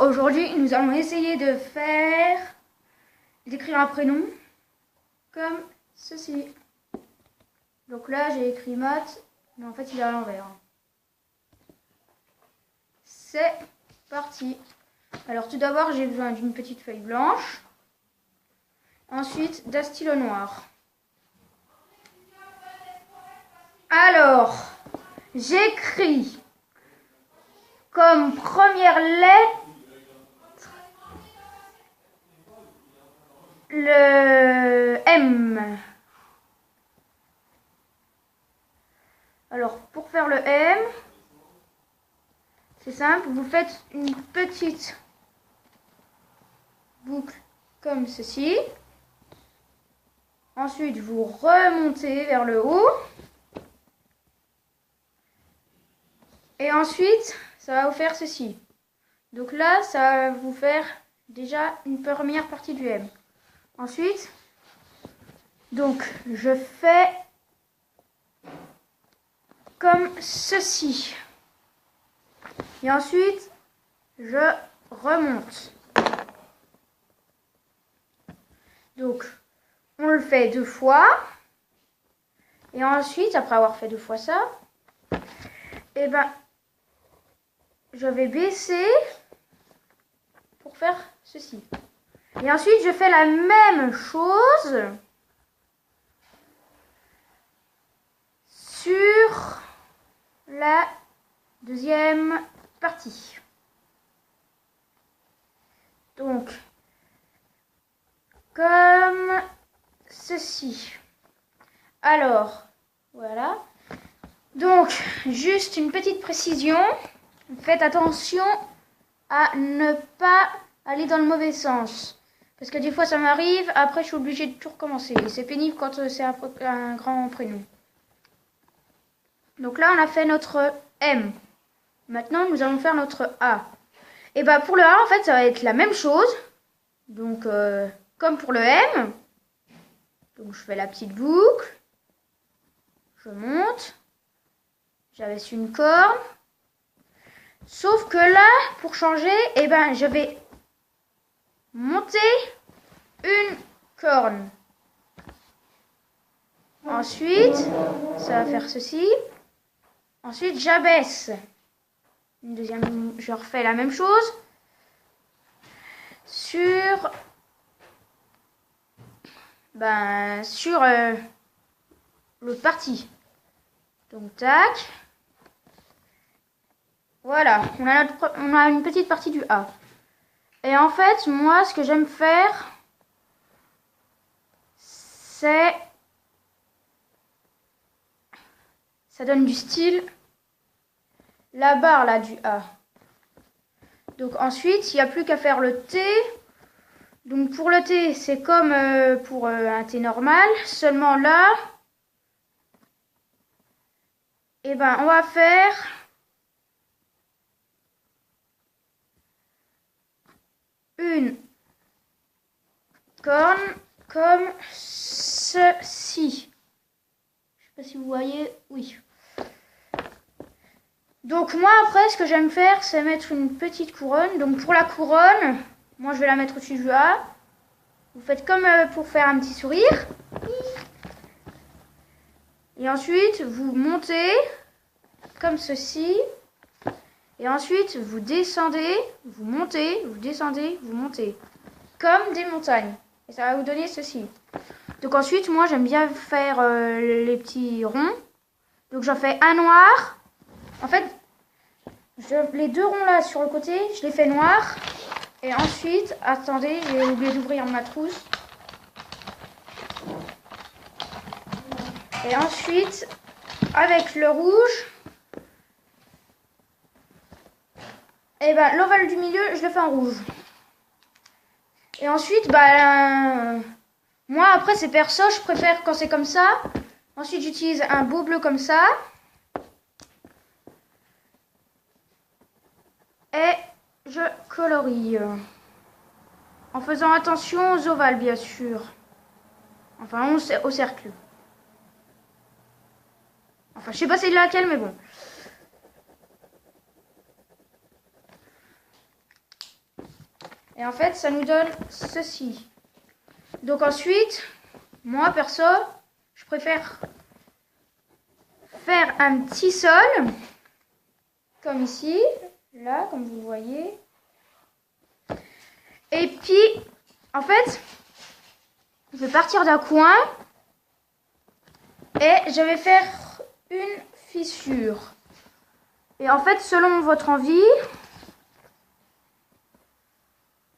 aujourd'hui, nous allons essayer d'écrire un prénom comme ceci. Donc là, j'ai écrit Matt, mais en fait, il est à l'envers. C'est parti. Alors tout d'abord, j'ai besoin d'une petite feuille blanche. Ensuite, d'un stylo noir. Alors, j'écris comme première lettre le M. Alors, pour faire le M, c'est simple, vous faites une petite boucle comme ceci. Ensuite, vous remontez vers le haut. Et ensuite, ça va vous faire ceci. Donc là, ça va vous faire déjà une première partie du M. Ensuite, donc je fais comme ceci. Et ensuite, je remonte. Donc, on le fait 2 fois. Et ensuite, après avoir fait 2 fois ça, et ben, je vais baisser pour faire ceci. Et ensuite, je fais la même chose sur la deuxième partie. Donc, comme ceci. Alors, voilà. Donc, juste une petite précision. Faites attention à ne pas aller dans le mauvais sens. Parce que des fois, ça m'arrive. Après, je suis obligée de tout recommencer. C'est pénible quand c'est un grand prénom. Donc là, on a fait notre M. Maintenant, nous allons faire notre A. Et bien, pour le A, en fait, ça va être la même chose. Donc, comme pour le M. Donc, je fais la petite boucle. Je monte. J'abaisse une corne. Sauf que là, pour changer, eh ben, je vais monter une corne. Ensuite, ça va faire ceci. Ensuite, j'abaisse. Une deuxième, je refais la même chose sur l'autre partie. Donc, tac. Voilà, on a une petite partie du A. Et en fait, moi, ce que j'aime faire, c'est... Ça donne du style. La barre, là, du A. Donc, ensuite, il n'y a plus qu'à faire le T. Donc, pour le T, c'est comme pour un T normal. Seulement là, eh ben, on va faire... une corne comme ceci. Je sais pas si vous voyez, oui. Donc moi après ce que j'aime faire c'est mettre une petite couronne. Donc pour la couronne, moi je vais la mettre au-dessus du A. Vous faites comme pour faire un petit sourire. Et ensuite vous montez comme ceci. Et ensuite vous descendez, vous montez, vous descendez, vous montez. Comme des montagnes. Et ça va vous donner ceci. Donc ensuite, moi j'aime bien faire les petits ronds. Donc j'en fais un noir. En fait, les 2 ronds là sur le côté, je les fais noirs. Et ensuite, attendez, j'ai oublié d'ouvrir ma trousse. Et ensuite, avec le rouge, et ben l'ovale du milieu, je le fais en rouge. Et ensuite, moi après c'est perso, je préfère quand c'est comme ça. Ensuite j'utilise un beau bleu comme ça. Et je colorie. En faisant attention aux ovales bien sûr. Enfin au cercle. Enfin je sais pas c'est laquelle mais bon. Et en fait, ça nous donne ceci. Donc ensuite, moi perso, je préfère faire un petit sol, comme ici, là, comme vous voyez. Et puis, en fait, je vais partir d'un coin et je vais faire une fissure. Et en fait, selon votre envie,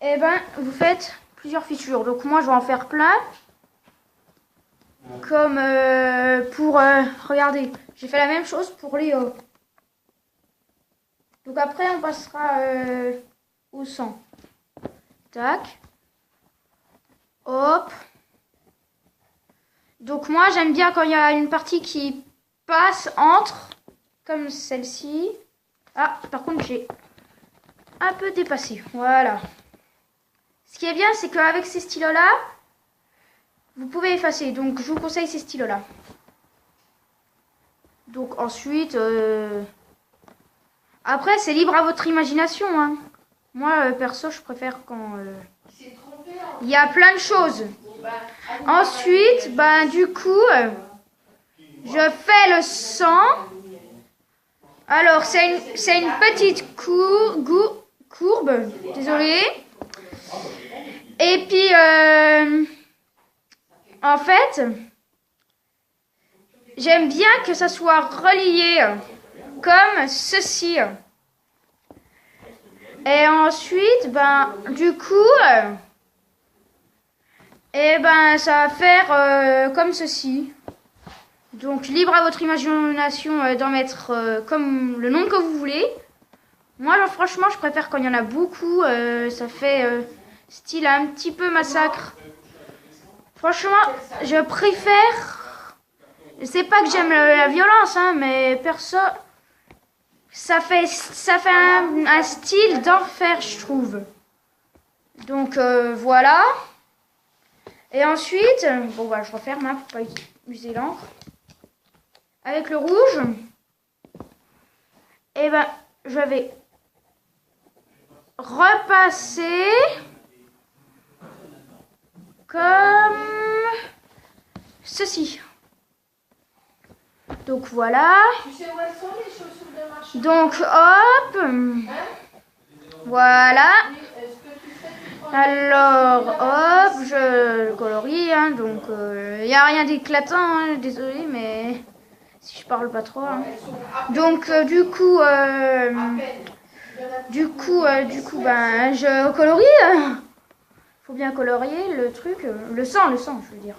eh ben, vous faites plusieurs fissures. Donc moi, je vais en faire plein. Comme regardez, j'ai fait la même chose pour Léo. Donc après, on passera au sang. Tac. Hop. Donc moi, j'aime bien quand il y a une partie qui passe entre, comme celle-ci. Ah, par contre, j'ai un peu dépassé. Voilà. Ce qui est bien, c'est qu'avec ces stylos-là, vous pouvez effacer. Donc, je vous conseille ces stylos-là. Donc, ensuite, après, c'est libre à votre imagination. Hein. Moi, perso, je préfère quand il y a plein de choses. Ensuite, ben, du coup, je fais le sang. Alors, c'est une petite courbe. Désolée. Et puis, en fait, j'aime bien que ça soit relié comme ceci. Et ensuite, ben, du coup, et ben, ça va faire comme ceci. Donc, libre à votre imagination d'en mettre comme le nombre que vous voulez. Moi, genre, franchement, je préfère quand il y en a beaucoup. Ça fait style un petit peu massacre. Franchement, je préfère... C'est pas que j'aime la violence, hein, mais perso, ça fait un style d'enfer, je trouve. Donc, voilà. Et ensuite, bon, bah, je referme hein, pour pas user l'encre. Avec le rouge, et ben, je vais repasser comme ceci. Donc voilà. Donc hop. Voilà. Alors hop, je colorie. Hein, donc il n'y a rien d'éclatant. Hein, désolé, mais si je parle pas trop. Hein. Donc du coup, ben je colorie. Faut bien colorier le truc, le sang, je veux dire.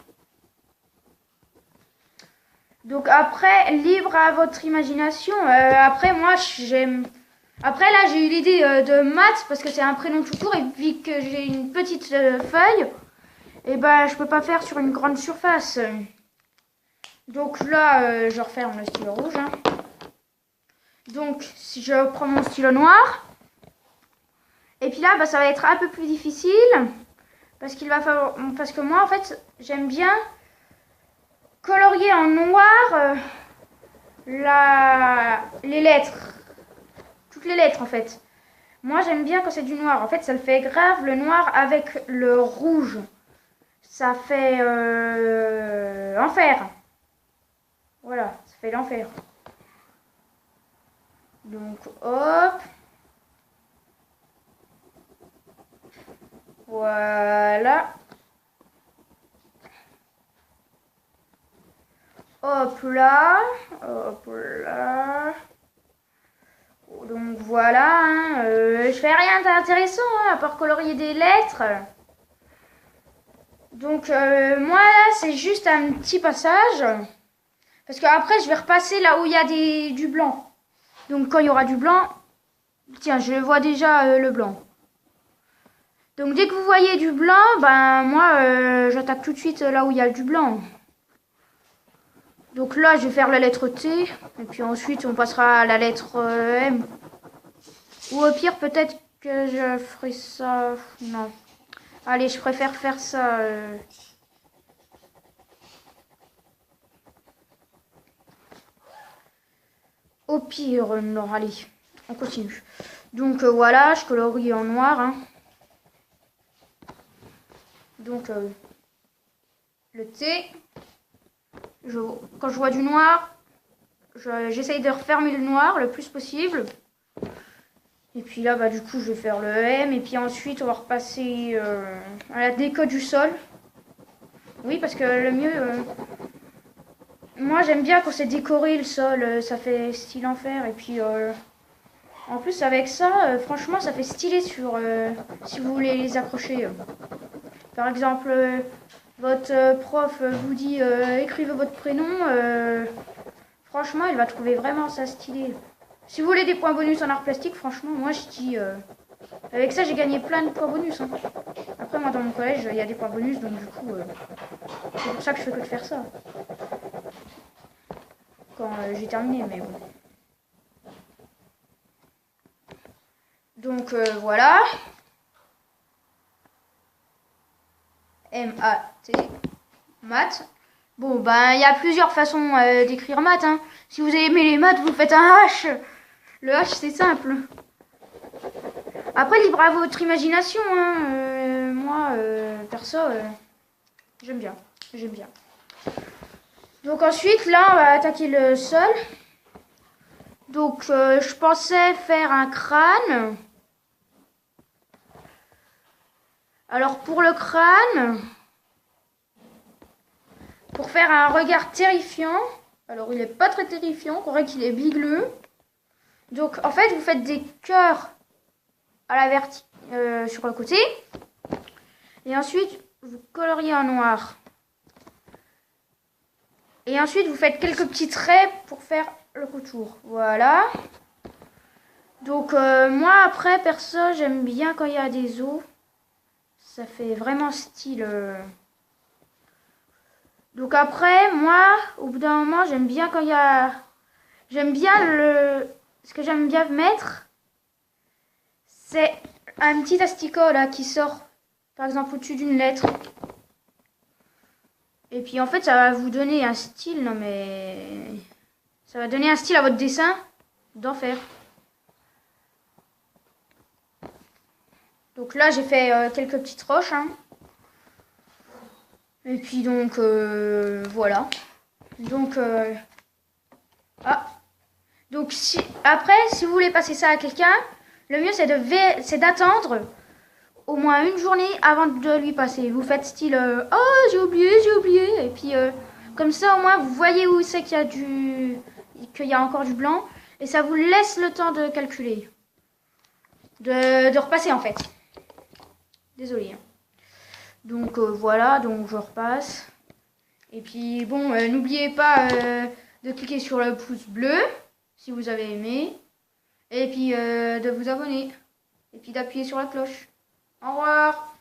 Donc après, libre à votre imagination. Après, moi, j'aime... Après, là, j'ai eu l'idée de Matt, parce que c'est un prénom tout court, et vu que j'ai une petite feuille, et ben, je peux pas faire sur une grande surface. Donc là, je referme le stylo rouge. Hein. Donc, si je prends mon stylo noir, et puis là, bah, ça va être un peu plus difficile, parce que moi, en fait, j'aime bien colorier en noir les lettres. Toutes les lettres en fait. Moi j'aime bien quand c'est du noir. En fait ça le fait grave le noir avec le rouge. Ça fait l'enfer. Voilà, ça fait l'enfer. Donc hop. Voilà. Hop là. Hop là. Donc voilà, hein, je fais rien d'intéressant hein, à part colorier des lettres. Donc moi là c'est juste un petit passage. Parce qu'après je vais repasser là où il y a du blanc. Donc quand il y aura du blanc, tiens je vois déjà le blanc. Donc dès que vous voyez du blanc, ben moi j'attaque tout de suite là où il y a du blanc. Donc là je vais faire la lettre T. Et puis ensuite on passera à la lettre M. Ou au pire, peut-être que je ferai ça... Non. Allez, je préfère faire ça... Au pire, non, allez. On continue. Donc voilà, je colorie en noir. Hein. Donc le T, quand je vois du noir, j'essaye de refermer le noir le plus possible. Et puis là, du coup, je vais faire le M. Et puis ensuite, on va repasser à la déco du sol. Oui, parce que le mieux... moi, j'aime bien quand c'est décoré le sol. Ça fait style enfer. Et puis, en plus, avec ça, franchement, ça fait stylé sur... si vous voulez les accrocher. Par exemple, votre prof vous dit écrivez votre prénom. Franchement, il va trouver vraiment ça stylé. Si vous voulez des points bonus en art plastique, franchement, moi je dis... avec ça, j'ai gagné plein de points bonus. Hein. Après, moi, dans mon collège, il y a des points bonus, donc du coup, c'est pour ça que je fais que de faire ça. Quand j'ai terminé, mais bon. Donc, voilà. M-A-T. Maths. Bon, il y a plusieurs façons d'écrire maths. Hein. Si vous aimez les maths, vous faites un H. Le H, c'est simple. Après, libre à votre imagination. Hein. Moi, perso, j'aime bien. J'aime bien. Donc ensuite, là, on va attaquer le sol. Donc, je pensais faire un crâne. Alors, pour le crâne, pour faire un regard terrifiant, alors il n'est pas très terrifiant, on croirait qu'il est bigleux. Donc, en fait, vous faites des cœurs à la sur le côté. Et ensuite, vous coloriez en noir. Et ensuite, vous faites quelques petits traits pour faire le contour. Voilà. Donc, moi, après, perso, j'aime bien quand il y a des os. Ça fait vraiment style. Donc, après, moi, au bout d'un moment, j'aime bien quand il y a... J'aime bien le... Ce que j'aime bien mettre, c'est un petit asticot là qui sort, par exemple, au-dessus d'une lettre. Et puis en fait, ça va vous donner un style, non mais... Ça va donner un style à votre dessin d'enfer. Donc là, j'ai fait quelques petites roches. Hein. Et puis donc, voilà. Donc, donc après, si vous voulez passer ça à quelqu'un, le mieux c'est d'attendre au moins une journée avant de lui passer. Vous faites style oh j'ai oublié. Et puis comme ça au moins vous voyez où c'est qu'il y a encore du blanc. Et ça vous laisse le temps de calculer. De repasser en fait. Désolée. Hein. Donc voilà, donc je repasse. Et puis bon, n'oubliez pas de cliquer sur le pouce bleu si vous avez aimé. Et puis de vous abonner. Et puis d'appuyer sur la cloche. Au revoir.